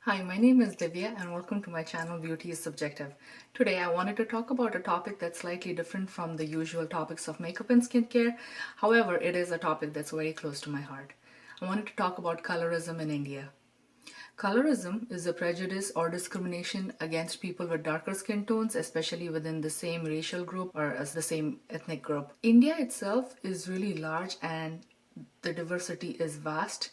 Hi, my name is Divya and welcome to my channel Beauty is Subjective. Today I wanted to talk about a topic that's slightly different from the usual topics of makeup and skincare. However, it is a topic that's very close to my heart. I wanted to talk about colorism in India. Colorism is a prejudice or discrimination against people with darker skin tones, especially within the same racial group or as the same ethnic group. India itself is really large and the diversity is vast.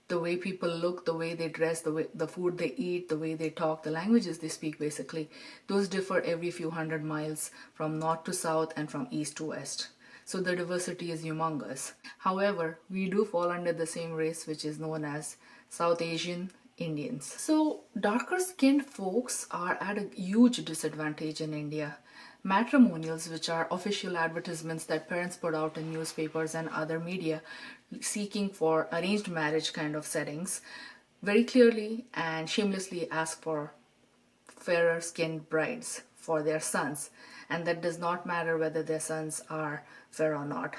The way people look, the way they dress, the food they eat, the way they talk, the languages they speak basically, those differ every few hundred miles from north to south and from east to west. So the diversity is humongous. However, we do fall under the same race which is known as South Asian Indians. So darker skinned folks are at a huge disadvantage in India. Matrimonials, which are official advertisements that parents put out in newspapers and other media seeking for arranged marriage kind of settings, very clearly and shamelessly ask for fairer skinned brides for their sons, and that does not matter whether their sons are fair or not.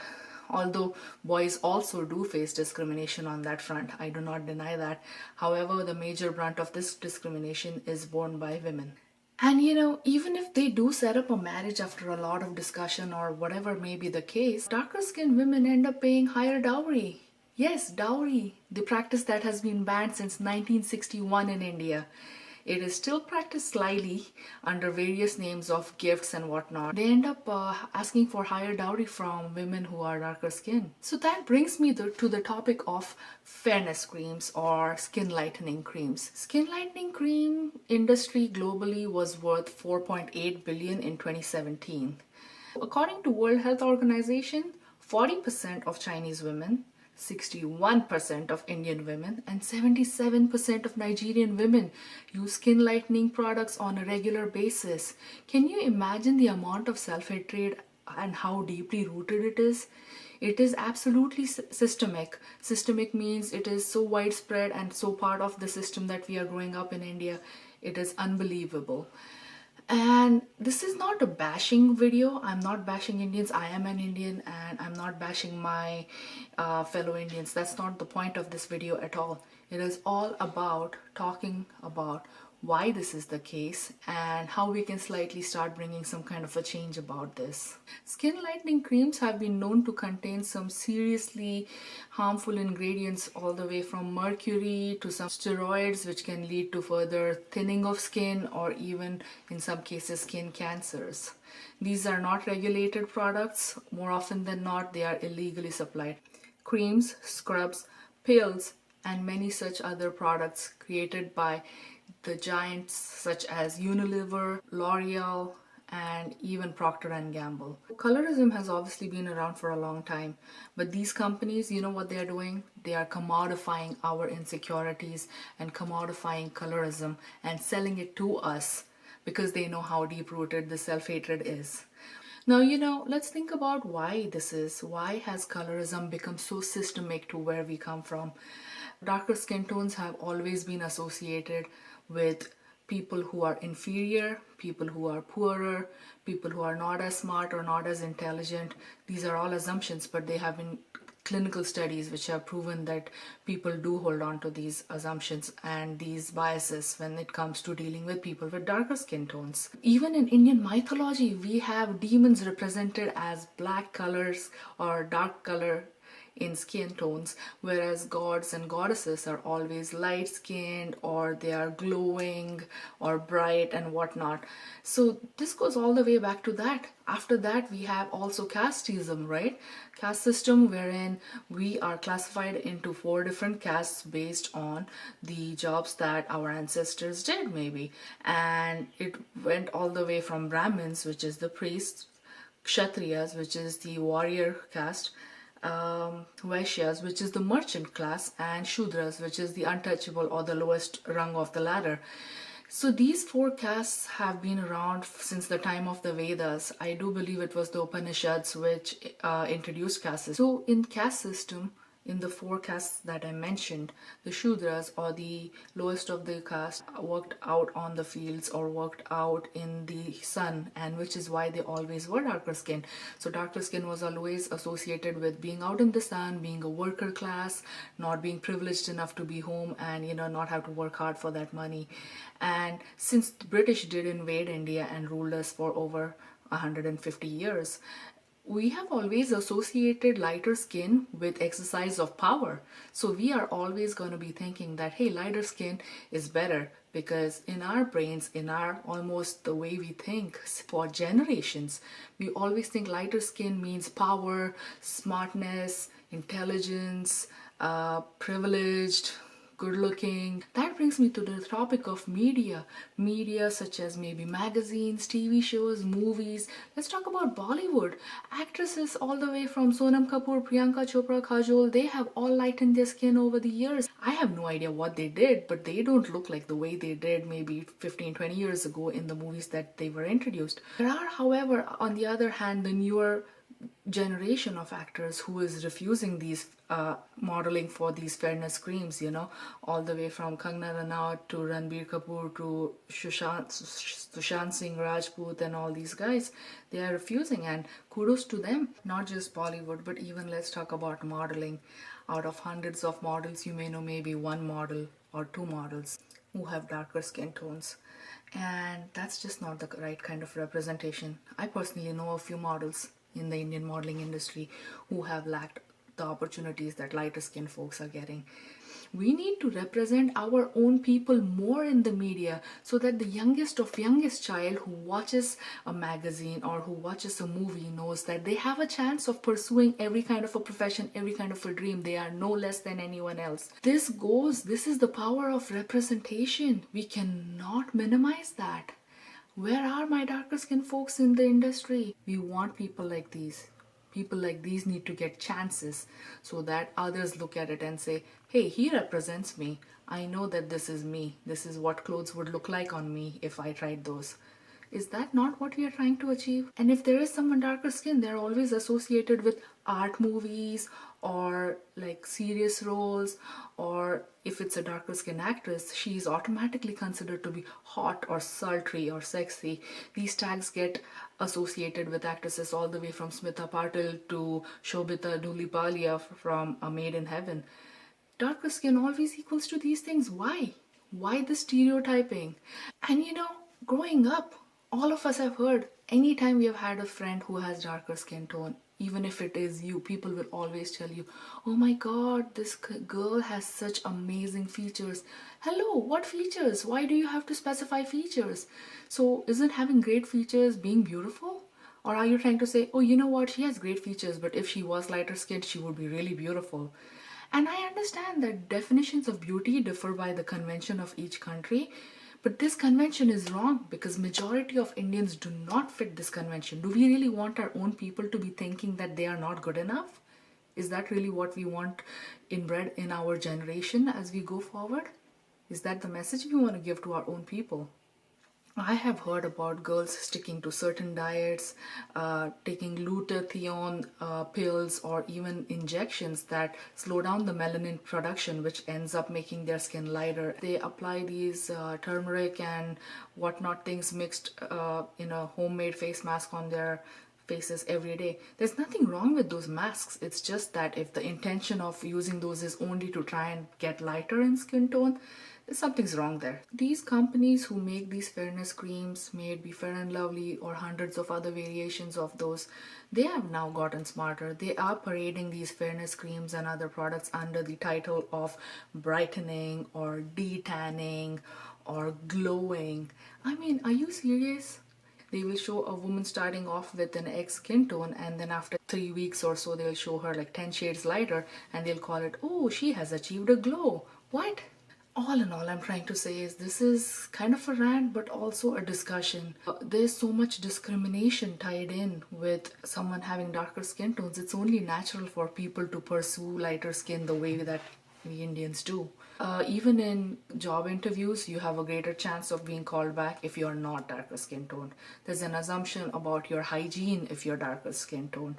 Although boys also do face discrimination on that front, I do not deny that. However, the major brunt of this discrimination is borne by women. And even if they do set up a marriage after a lot of discussion or whatever may be the case, darker skinned women end up paying higher dowry. Yes, dowry, the practice that has been banned since 1961 in India. It is still practiced slyly under various names of gifts and whatnot. They end up asking for higher dowry from women who are darker skinned. So that brings me to the topic of fairness creams or skin lightening creams. Skin lightening cream industry globally was worth 4.8 billion in 2017. According to World Health Organization, 40% of Chinese women, 61% of Indian women and 77% of Nigerian women use skin lightening products on a regular basis. Can you imagine the amount of self-hatred and how deeply rooted it is? It is absolutely systemic. Systemic means it is so widespread and so part of the system that we are growing up in India. It is unbelievable. And this is not a bashing video. I'm not bashing Indians. I am an Indian and I'm not bashing my fellow Indians. That's not the point of this video at all. It is all about talking about why this is the case and how we can slightly start bringing some kind of a change about this. Skin lightening creams have been known to contain some seriously harmful ingredients, all the way from mercury to some steroids, which can lead to further thinning of skin or even in some cases skin cancers. These are not regulated products. More often than not, they are illegally supplied. Creams, scrubs, pills, and many such other products created by the giants such as Unilever, L'Oreal, and even Procter & Gamble. Colorism has obviously been around for a long time, but these companies, you know what they are doing? They are commodifying our insecurities and commodifying colorism and selling it to us because they know how deep-rooted the self-hatred is. Now, let's think about why this is. Why has colorism become so systemic to where we come from? Darker skin tones have always been associated with people who are inferior, people who are poorer, people who are not as smart or not as intelligent. These are all assumptions, but they have been clinical studies which have proven that people do hold on to these assumptions and these biases when it comes to dealing with people with darker skin tones. Even in Indian mythology, we have demons represented as black colors or dark color in skin tones, whereas gods and goddesses are always light skinned or they are glowing or bright and whatnot. So this goes all the way back to that. After that, we have also casteism, right? Caste system wherein we are classified into 4 different castes based on the jobs that our ancestors did maybe. And it went all the way from Brahmins, which is the priests, Kshatriyas, which is the warrior caste, Vaishyas, which is the merchant class, and Shudras, which is the untouchable or the lowest rung of the ladder. So these 4 castes have been around since the time of the Vedas. I do believe it was the Upanishads which introduced caste system. So in caste system, in the four castes that I mentioned, the Shudras, or the lowest of the caste, worked out on the fields or worked out in the sun, and which is why they always were darker skin. So darker skin was always associated with being out in the sun, being a worker class, not being privileged enough to be home, and not have to work hard for that money. And since the British did invade India and ruled us for over 150 years, we have always associated lighter skin with exercise of power. So we are always going to be thinking that, hey, lighter skin is better, because in our brains, in our almost the way we think for generations, we always think lighter skin means power, smartness, intelligence, privileged, good looking. That brings me to the topic of media. Media such as maybe magazines, TV shows, movies. Let's talk about Bollywood. Actresses all the way from Sonam Kapoor, Priyanka Chopra, Kajol, they have all lightened their skin over the years. I have no idea what they did, but they don't look like the way they did maybe 15, 20 years ago in the movies that they were introduced. There are, however, on the other hand, the newer generation of actors who is refusing these modeling for these fairness creams, all the way from Kangana Ranaut to Ranbir Kapoor to Sushant Singh Rajput and all these guys. They are refusing, and kudos to them. Not just Bollywood, but even let's talk about modeling. Out of hundreds of models, you may know maybe one model or two models who have darker skin tones. And that's just not the right kind of representation. I personally know a few models in the Indian modeling industry who have lacked the opportunities that lighter skinned folks are getting. We need to represent our own people more in the media, so that the youngest of youngest child who watches a magazine or who watches a movie knows that they have a chance of pursuing every kind of a profession, every kind of a dream. They are no less than anyone else. This is the power of representation. We cannot minimize that. Where are my darker skinned folks in the industry? We want people like these. People like these need to get chances so that others look at it and say, hey, he represents me. I know that this is me. This is what clothes would look like on me if I tried those. Is that not what we are trying to achieve? And if there is someone darker skin, they're always associated with art movies or like serious roles, or if it's a darker skin actress, she is automatically considered to be hot or sultry or sexy. These tags get associated with actresses all the way from Smita Patil to Shobita Dhulipalia from A Maid in Heaven. Darker skin always equals to these things. Why? Why the stereotyping? And growing up, all of us have heard, anytime we have had a friend who has darker skin tone, even if it is you, people will always tell you, oh my god, this girl has such amazing features. Hello, what features? Why do you have to specify features? So isn't having great features being beautiful? Or are you trying to say, oh, you know what, she has great features, but if she was lighter skinned, she would be really beautiful. And I understand that definitions of beauty differ by the convention of each country. But this convention is wrong, because majority of Indians do not fit this convention. Do we really want our own people to be thinking that they are not good enough? Is that really what we want inbred in our generation as we go forward? Is that the message we want to give to our own people? I have heard about girls sticking to certain diets, taking glutathione pills or even injections that slow down the melanin production, which ends up making their skin lighter. They apply these turmeric and whatnot things mixed in a homemade face mask on their faces every day. There's nothing wrong with those masks. It's just that if the intention of using those is only to try and get lighter in skin tone, something's wrong there. These companies who make these fairness creams, may it be Fair and Lovely or hundreds of other variations of those, they have now gotten smarter. They are parading these fairness creams and other products under the title of brightening or detanning or glowing. I mean, are you serious? They will show a woman starting off with an X skin tone, and then after 3 weeks or so they'll show her like 10 shades lighter, and they'll call it, oh, she has achieved a glow. What? All in all, I'm trying to say is this is kind of a rant, but also a discussion. There's so much discrimination tied in with someone having darker skin tones. It's only natural for people to pursue lighter skin the way that we Indians do. Even in job interviews, you have a greater chance of being called back if you're not darker skin toned. There's an assumption about your hygiene if you're darker skin toned.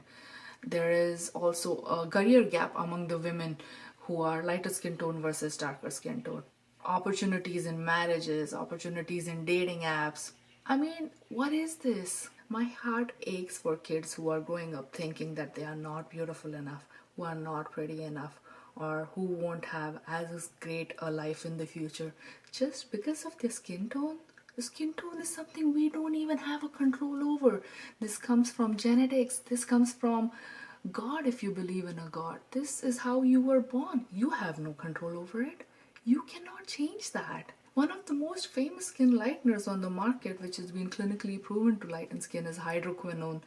There is also a career gap among the women who are lighter skin tone versus darker skin tone. Opportunities in marriages, opportunities in dating apps. I mean, what is this? My heart aches for kids who are growing up thinking that they are not beautiful enough, who are not pretty enough, or who won't have as great a life in the future just because of their skin tone. The skin tone is something we don't even have a control over. This comes from genetics. This comes from God, if you believe in a God. This is how you were born. You have no control over it. You cannot change that. One of the most famous skin lighteners on the market, which has been clinically proven to lighten skin, is hydroquinone.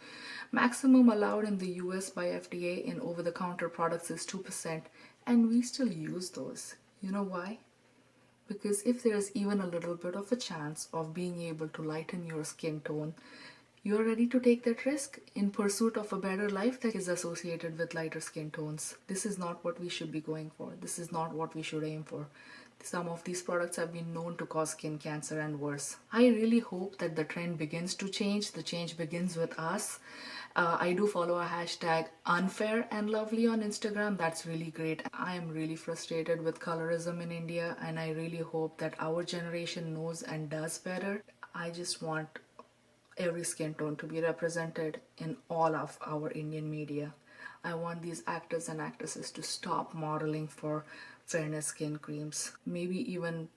Maximum allowed in the US by FDA in over-the-counter products is 2%, and we still use those. You know why? Because if there's even a little bit of a chance of being able to lighten your skin tone, you're ready to take that risk in pursuit of a better life that is associated with lighter skin tones. This is not what we should be going for. This is not what we should aim for. Some of these products have been known to cause skin cancer and worse. I really hope that the trend begins to change. The change begins with us. I do follow a hashtag unfair and lovely on Instagram. That's really great. I am really frustrated with colorism in India, and I really hope that our generation knows and does better. I just want every skin tone to be represented in all of our Indian media. I want these actors and actresses to stop modeling for fairness skin creams. Maybe even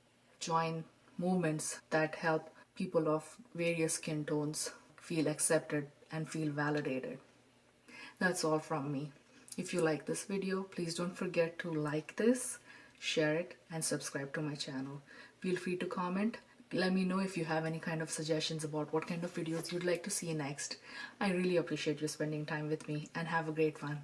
join movements that help people of various skin tones feel accepted and feel validated. That's all from me. If you like this video, please don't forget to like this, share it, and subscribe to my channel. Feel free to comment. Let me know if you have any kind of suggestions about what kind of videos you'd like to see next. I really appreciate you spending time with me, and have a great one.